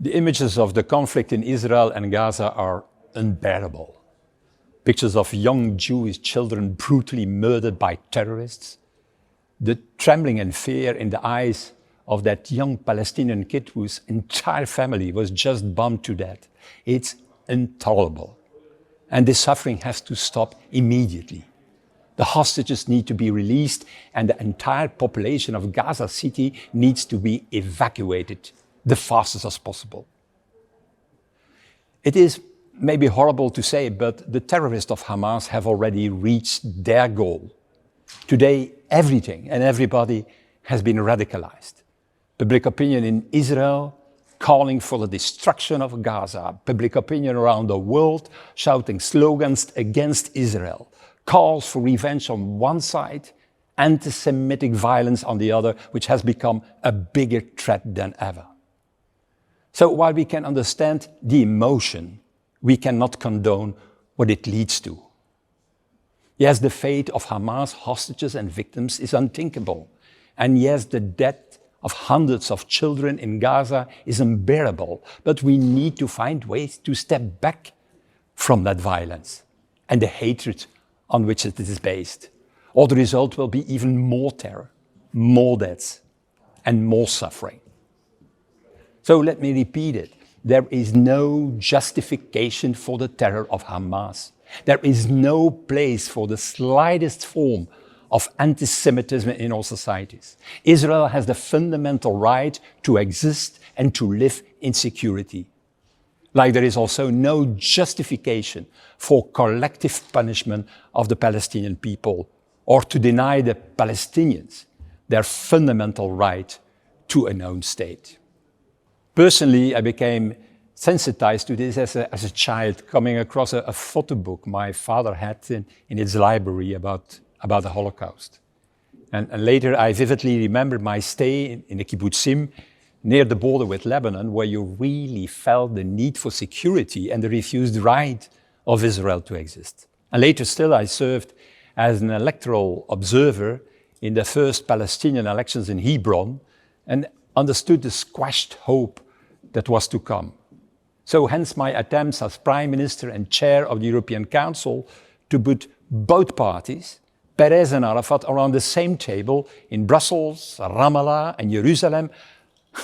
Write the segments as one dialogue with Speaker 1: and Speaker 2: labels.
Speaker 1: The images of the conflict in Israel and Gaza are unbearable. Pictures of young Jewish children brutally murdered by terrorists. The trembling and fear in the eyes of that young Palestinian kid whose entire family was just bombed to death. It's intolerable. And this suffering has to stop immediately. The hostages need to be released and the entire population of Gaza City needs to be evacuated the fastest as possible. It is maybe horrible to say, but the terrorists of Hamas have already reached their goal. Today, everything and everybody has been radicalized. Public opinion in Israel calling for the destruction of Gaza. Public opinion around the world shouting slogans against Israel. Calls for revenge on one side, anti-Semitic violence on the other, which has become a bigger threat than ever. So while we can understand the emotion, we cannot condone what it leads to. Yes, the fate of Hamas hostages and victims is unthinkable. And yes, the death of hundreds of children in Gaza is unbearable. But we need to find ways to step back from that violence and the hatred on which it is based. Or the result will be even more terror, more deaths, and more suffering. So let me repeat it. There is no justification for the terror of Hamas. There is no place for the slightest form of anti-Semitism in our societies. Israel has the fundamental right to exist and to live in security. Like there is also no justification for collective punishment of the Palestinian people or to deny the Palestinians their fundamental right to a known state. Personally, I became sensitized to this as a child, coming across a photo book my father had in his library about the Holocaust. And later I vividly remember my stay in the kibbutzim near the border with Lebanon, where you really felt the need for security and the refused right of Israel to exist. And later still I served as an electoral observer in the first Palestinian elections in Hebron and understood the squashed hope that was to come. So hence my attempts as Prime Minister and Chair of the European Council to put both parties, Peres and Arafat, around the same table in Brussels, Ramallah and Jerusalem,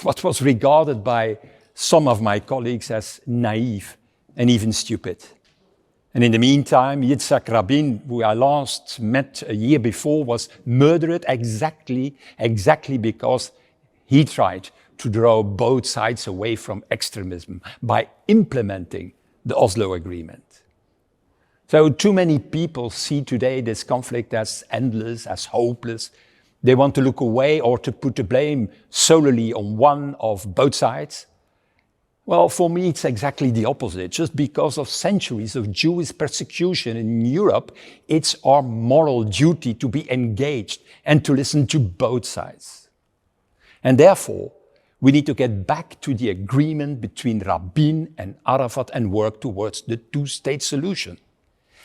Speaker 1: what was regarded by some of my colleagues as naive and even stupid. And in the meantime, Yitzhak Rabin, who I last met a year before, was murdered exactly because he tried to draw both sides away from extremism by implementing the Oslo Agreement. So too many people see today this conflict as endless, as hopeless. They want to look away or to put the blame solely on one of both sides. Well, for me, it's exactly the opposite. Just because of centuries of Jewish persecution in Europe, it's our moral duty to be engaged and to listen to both sides. And therefore, we need to get back to the agreement between Rabin and Arafat and work towards the two-state solution.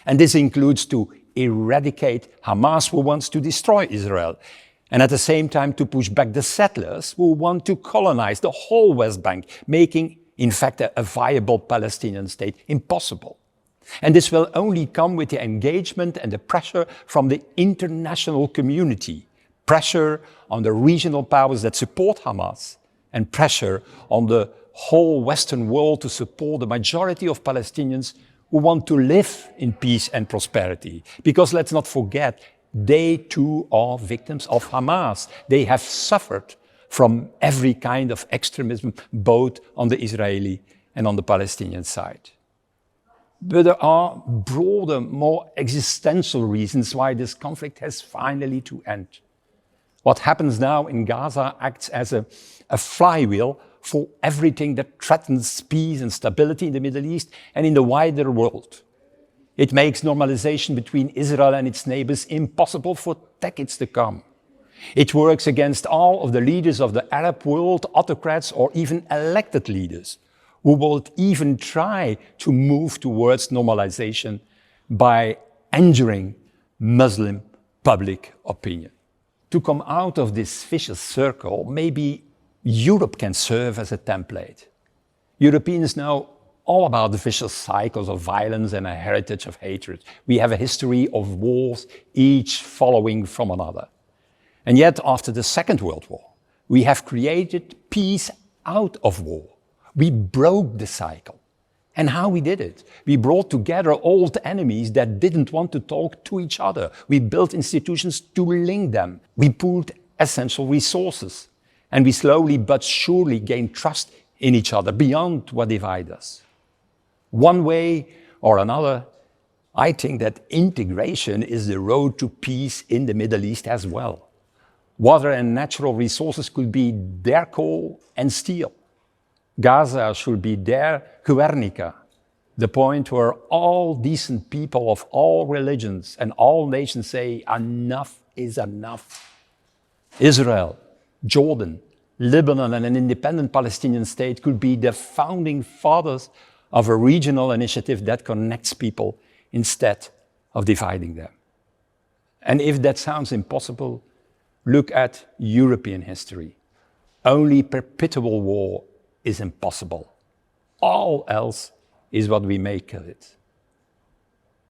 Speaker 1: And this includes to eradicate Hamas, who wants to destroy Israel, and at the same time to push back the settlers who want to colonize the whole West Bank, making, in fact, a viable Palestinian state impossible. And this will only come with the engagement and the pressure from the international community, pressure on the regional powers that support Hamas, and pressure on the whole Western world to support the majority of Palestinians who want to live in peace and prosperity. Because let's not forget, they too are victims of Hamas. They have suffered from every kind of extremism, both on the Israeli and on the Palestinian side. But there are broader, more existential reasons why this conflict has finally to end. What happens now in Gaza acts as a flywheel for everything that threatens peace and stability in the Middle East and in the wider world. It makes normalization between Israel and its neighbors impossible for decades to come. It works against all of the leaders of the Arab world, autocrats or even elected leaders, who will even try to move towards normalization by injuring Muslim public opinion. To come out of this vicious circle, maybe Europe can serve as a template. Europeans know all about the vicious cycles of violence and a heritage of hatred. We have a history of wars, each following from another. And yet, after the Second World War, we have created peace out of war. We broke the cycle. And how we did it? We brought together old enemies that didn't want to talk to each other. We built institutions to link them. We pooled essential resources. And we slowly but surely gained trust in each other beyond what divides us. One way or another, I think that integration is the road to peace in the Middle East as well. Water and natural resources could be their coal and steel. Gaza should be their Guernica, the point where all decent people of all religions and all nations say enough is enough. Israel, Jordan, Lebanon and an independent Palestinian state could be the founding fathers of a regional initiative that connects people instead of dividing them. And if that sounds impossible, look at European history. Only perpetual war is impossible. All else is what we make of it.